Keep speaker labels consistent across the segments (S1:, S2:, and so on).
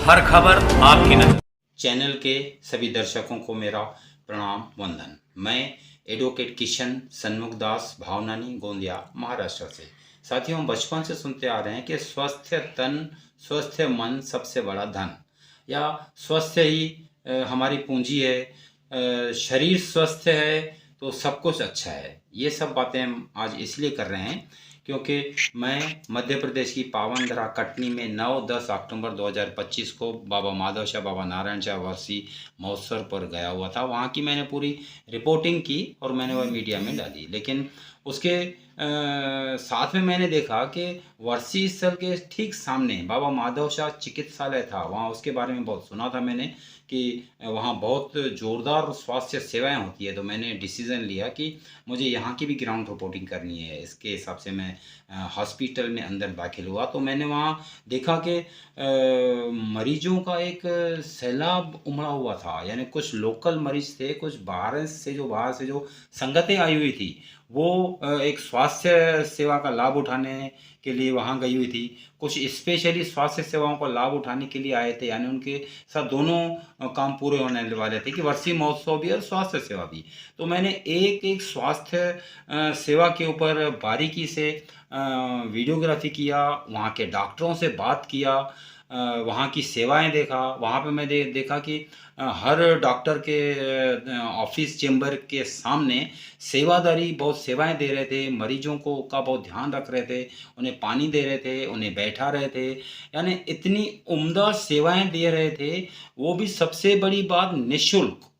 S1: हर खबर आपकी नजर।
S2: चैनल के सभी दर्शकों को मेरा प्रणाम वंदन। मैं एडवोकेट किशन सन्मुख दास भावनानी गोंदिया महाराष्ट्र से। साथियों, हम बचपन से सुनते आ रहे हैं कि स्वस्थ तन स्वस्थ मन सबसे बड़ा धन, या स्वस्थ ही हमारी पूंजी है। शरीर स्वस्थ है तो सब कुछ अच्छा है। ये सब बातें हम आज इसलिए कर रहे हैं क्योंकि मैं मध्य प्रदेश की पावन धरा कटनी में 9-10 अक्टूबर 2025 को बाबा माधव शाह बाबा नारायण शाह वर्षी महोत्सव पर गया हुआ था। वहाँ की मैंने पूरी रिपोर्टिंग की और मैंने वह मीडिया में डाली। लेकिन उसके साथ में मैंने देखा कि वर्षी स्थल के ठीक सामने बाबा माधव शाह चिकित्सालय था। वहाँ उसके बारे में बहुत सुना था मैंने कि वहाँ बहुत ज़ोरदार स्वास्थ्य सेवाएं होती है। तो मैंने डिसीज़न लिया कि मुझे यहाँ की भी ग्राउंड रिपोर्टिंग करनी है। इसके हिसाब से मैं हॉस्पिटल में अंदर दाखिल हुआ तो मैंने वहाँ देखा कि मरीजों का एक सैलाब उमड़ा हुआ था। यानी कुछ लोकल मरीज थे, कुछ बाहर से जो संगतें आई हुई थी, वो एक स्वास्थ्य सेवा का लाभ उठाने के लिए वहाँ गई हुई थी। कुछ स्पेशली स्वास्थ्य सेवाओं का लाभ उठाने के लिए आए थे। यानी उनके साथ दोनों काम पूरे होने वाले थे कि वर्षी महोत्सव भी और स्वास्थ्य सेवा भी। तो मैंने एक एक स्वास्थ्य सेवा के ऊपर बारीकी से वीडियोग्राफी किया, वहाँ के डॉक्टरों से बात किया, वहाँ की सेवाएं देखा। वहाँ पे मैं देखा कि हर डॉक्टर के ऑफिस चेंबर के सामने सेवादारी बहुत सेवाएं दे रहे थे, मरीजों को का बहुत ध्यान रख रहे थे, उन्हें पानी दे रहे थे, उन्हें बैठा रहे थे। यानी इतनी उम्दा सेवाएं दे रहे थे, वो भी सबसे बड़ी बात निःशुल्क।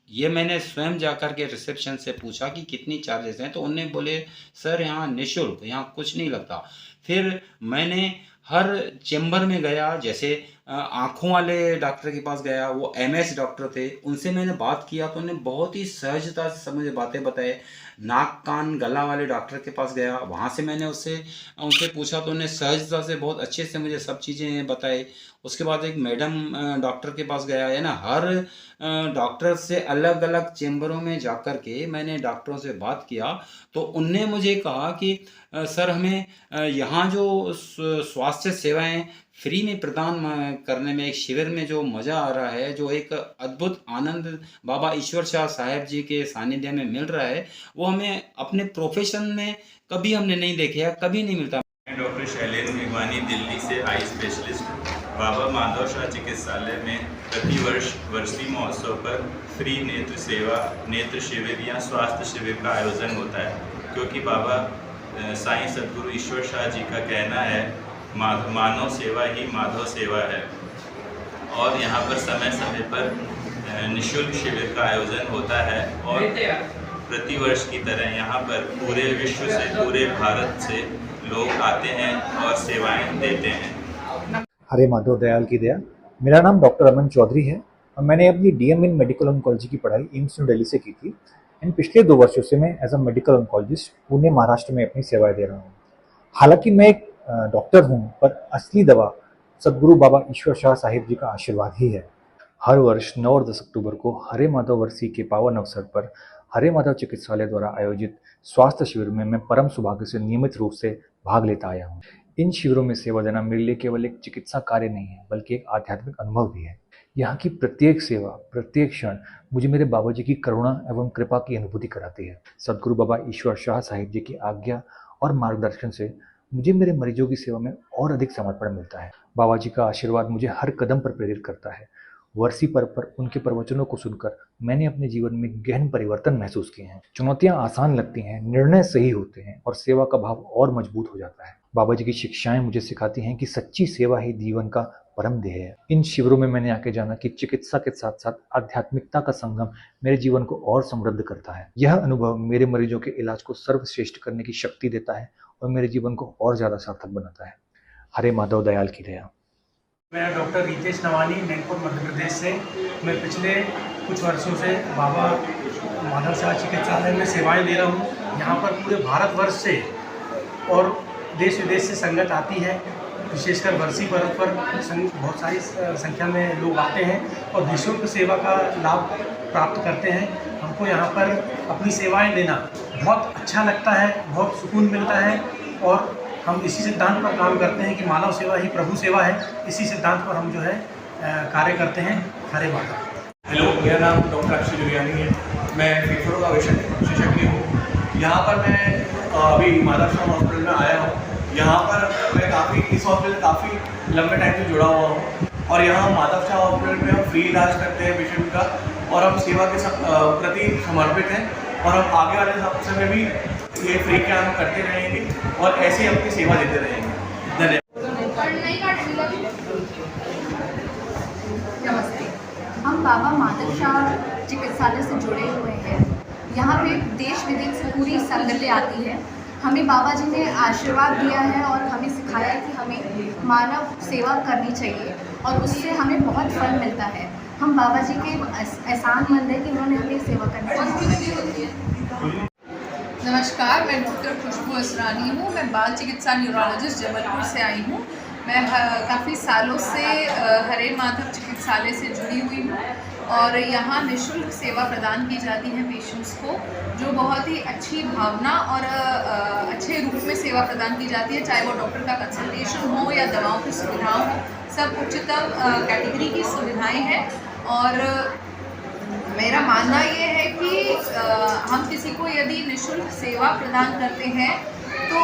S2: ये मैंने स्वयं जाकर के रिसेप्शन से पूछा कि कितनी चार्जेस हैं, तो उन्होंने बोले सर यहाँ निःशुल्क, यहाँ कुछ नहीं लगता। फिर मैंने हर चेंबर में गया, जैसे आँखों वाले डॉक्टर के पास गया, वो एमएस डॉक्टर थे, उनसे मैंने बात किया तो उन्होंने बहुत ही सहजता से सब मुझे बातें बताए। नाक कान गला वाले डॉक्टर के पास गया, वहाँ से मैंने उनसे पूछा तो उन्हें सहजता से बहुत अच्छे से मुझे सब चीज़ें बताए। उसके बाद एक मैडम डॉक्टर के पास गया है ना। हर डॉक्टर से अलग अलग चेंबरों में जाकर के मैंने डॉक्टरों से बात किया तो उनने मुझे कहा कि सर हमें यहाँ जो स्वास्थ्य सेवाएं फ्री में प्रदान करने में, एक शिविर में जो मज़ा आ रहा है, जो एक अद्भुत आनंद बाबा ईश्वर शाह साहेब जी के सानिध्य में मिल रहा है, वो हमें अपने प्रोफेशन में कभी हमने नहीं देखे है, कभी नहीं मिलता।
S3: मैं डॉक्टर शैलेंद्र मेघवानी दिल्ली से आई स्पेशलिस्ट बाबा माधव शाह चिकित्सालय में प्रतिवर्ष वर्षी महोत्सव पर फ्री नेत्र सेवा, नेत्र शिविर या स्वास्थ्य शिविर का आयोजन होता है। क्योंकि बाबा साईं सद्गुरु ईश्वर शाह जी का कहना है मानव सेवा ही माधव सेवा है, और यहाँ पर समय समय पर निःशुल्क शिविर का आयोजन होता है। और प्रतिवर्ष की तरह यहाँ पर पूरे विश्व से, पूरे भारत से लोग आते हैं और सेवाएं देते हैं।
S4: हरे माधव दयाल की दया। मेरा नाम डॉक्टर अमन चौधरी है और मैंने अपनी डीएम इन मेडिकल ऑन्कोलॉजी की पढ़ाई एम्स न्यू दिल्ली से की थी। एंड पिछले 2 वर्षों से मैं as a medical oncologist Pune Maharashtra में अपनी सेवाएं दे रहा हूँ। हालांकि मैं एक डॉक्टर हूँ, पर असली दवा सद्गुरु बाबा ईश्वर शाह साहिब जी का आशीर्वाद ही है। हर वर्ष 9 और 10 अक्टूबर को हरे माधव वर्षी के पावन अवसर पर हरे माधव चिकित्सालय द्वारा आयोजित स्वास्थ्य शिविर में मैं परम सौभाग्य से नियमित रूप से भाग लेता आया हूँ। इन शिविरों में सेवा देना मेरे लिए केवल एक चिकित्सा कार्य नहीं है, बल्कि एक आध्यात्मिक अनुभव भी है। यहाँ की प्रत्येक सेवा, प्रत्येक क्षण मुझे मेरे बाबा जी की करुणा एवं कृपा की अनुभूति कराती है। सद्गुरु बाबा ईश्वर शाह साहिब जी की आज्ञा और मार्गदर्शन से मुझे मेरे मरीजों की सेवा में और अधिक समर्पण मिलता है। बाबा जी का आशीर्वाद मुझे हर कदम पर प्रेरित करता है। वर्षी पर्व पर उनके प्रवचनों को सुनकर मैंने अपने जीवन में गहन परिवर्तन महसूस किए हैं। चुनौतियां आसान लगती हैं, निर्णय सही होते हैं और सेवा का भाव और मजबूत हो जाता है। बाबा जी की शिक्षाएं मुझे सिखाती हैं कि सच्ची सेवा ही जीवन का परम ध्येय है। इन शिविरों में मैंने आके जाना कि चिकित्सा के साथ साथ आध्यात्मिकता का संगम मेरे जीवन को और समृद्ध करता है। यह अनुभव मेरे मरीजों के इलाज को सर्वश्रेष्ठ करने की शक्ति देता है और मेरे जीवन को और ज्यादा सार्थक बनाता है। हरे माधव दयाल की दया।
S5: मैं डॉक्टर रितेश नवानी, नैनपुर मध्य प्रदेश से। मैं पिछले कुछ वर्षों से बाबा माधव शाह चिकित्सालय में सेवाएं दे रहा हूं। यहां पर पूरे भारतवर्ष से और देश विदेश से संगत आती है। विशेषकर वर्षी पर्व पर बहुत सारी संख्या में लोग आते हैं और निःशुल्क सेवा का लाभ प्राप्त करते हैं। हमको यहाँ पर अपनी सेवाएं देना बहुत अच्छा लगता है, बहुत सुकून मिलता है और हम इसी सिद्धांत पर काम करते हैं कि मानव सेवा ही प्रभु सेवा है। इसी सिद्धांत पर हम जो है कार्य करते हैं। हरे माता।
S1: हेलो, मेरा नाम डॉक्टर अक्षय जुलियानी है। मैं फेफड़ों का विशेषज्ञ हूँ। यहाँ पर मैं अभी माधवशाह हॉस्पिटल में आया हूँ। यहाँ पर मैं इस हॉस्पिटल काफ़ी लंबे टाइम से जुड़ा हुआ हूँ और यहाँ माधवशाह हॉस्पिटल में हम फ्री इलाज करते हैं पेशेंट का और हम सेवा के प्रति समर्पित हैं और हम आगे वाले समय भी ये फ्री कैंप करते रहेंगे और ऐसे ही अपनी सेवा देते रहेंगे। धन्यवाद।
S6: नमस्ते। हम बाबा माधवशाह चिकित्सालय से जुड़े हुए हैं। यहाँ पे देश विदेश से पूरी संगतें आती है। हमें बाबा जी ने आशीर्वाद दिया है और हमें सिखाया है कि हमें मानव सेवा करनी चाहिए और उससे हमें बहुत फल मिलता है। हम बाबा जी के एहसानमंद है कि उन्होंने हमें सेवा करनी चाहिए।
S7: नमस्कार, मैं डॉक्टर खुशबू असरानी हूँ। मैं बाल चिकित्सा न्यूरोलॉजिस्ट जबलपुर से आई हूँ। मैं काफ़ी सालों से हरे माधव चिकित्सालय से जुड़ी हुई हूँ और यहाँ निःशुल्क सेवा प्रदान की जाती है पेशेंट्स को, जो बहुत ही अच्छी भावना और अच्छे रूप में सेवा प्रदान की जाती है, चाहे वो डॉक्टर का कंसल्टेशन हो या दवाओं की सुविधाएं हो। सब उच्चतम कैटेगरी की सुविधाएं हैं और मेरा मानना ये है कि हम किसी को यदि निःशुल्क सेवा प्रदान करते हैं तो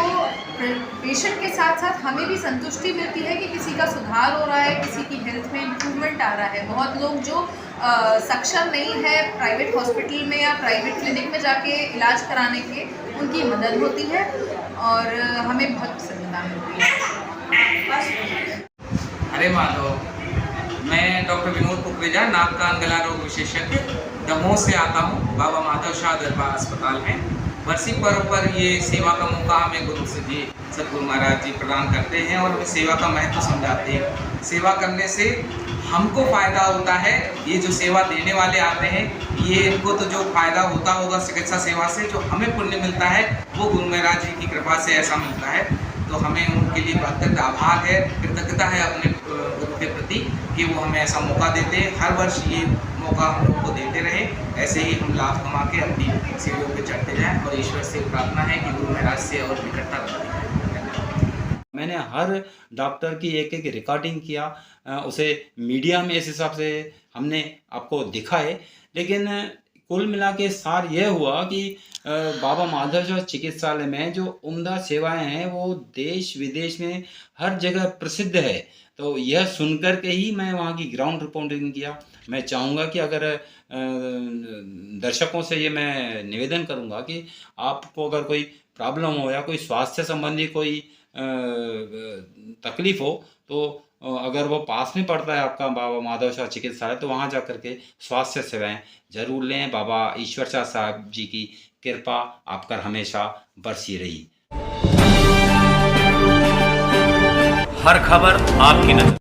S7: पेशेंट के साथ साथ हमें भी संतुष्टि मिलती है कि किसी का सुधार हो रहा है, किसी की हेल्थ में इम्प्रूवमेंट आ रहा है। बहुत लोग जो सक्षम नहीं है प्राइवेट हॉस्पिटल में या प्राइवेट क्लिनिक में जाके इलाज कराने के, उनकी मदद होती है और हमें बहुत प्रसन्नता मिलती है।
S8: हरे माधव। मैं डॉक्टर विनोद कुकरेजा, नाक कान गला रोग विशेषज्ञ, दमोह से आता हूँ। बाबा माधवशाह दरबार अस्पताल में वार्षिक पर्व पर ये सेवा का मौका हमें गुरु जी सतगुरु महाराज जी प्रदान करते हैं और हमें सेवा का महत्व समझाते हैं। सेवा करने से हमको फ़ायदा होता है। ये जो सेवा देने वाले आते हैं, ये इनको तो जो फ़ायदा होता होगा चिकित्सा सेवा से, जो हमें पुण्य मिलता है वो गुरु महाराज जी की कृपा से ऐसा मिलता है। तो हमें उनके लिए बहुत आभार है, कृतज्ञता है अपने गुरु के प्रति कि वो हमें ऐसा मौका देते हैं। हर वर्ष ये मौका हम लोग को देते रहे, ऐसे ही हम लाभ कमा के अपनी सीढ़ियों पे चढ़ते जाएं और ईश्वर से प्रार्थना है कि गुरु महाराज से और निकटता बढ़े।
S2: मैंने हर डॉक्टर की एक एक रिकॉर्डिंग किया, उसे मीडिया में इस हिसाब से हमने आपको दिखाए, लेकिन कुल मिला के सार यह हुआ कि बाबा माधवशाह चिकित्सालय में जो उम्दा सेवाएं हैं वो देश विदेश में हर जगह प्रसिद्ध है। तो यह सुनकर के ही मैं वहाँ की ग्राउंड रिपोर्टिंग किया। मैं चाहूँगा कि अगर दर्शकों से ये मैं निवेदन करूँगा कि आपको अगर कोई प्रॉब्लम हो या कोई स्वास्थ्य संबंधी कोई तकलीफ हो, तो अगर वो पास में पड़ता है आपका बाबा माधवशाह चिकित्सालय, तो वहाँ जा कर के स्वास्थ्य सेवाएं जरूर लें। बाबा ईश्वर शाह साहब जी की कृपा आप पर हमेशा बरसी रही।
S9: हर खबर आपकी नजर।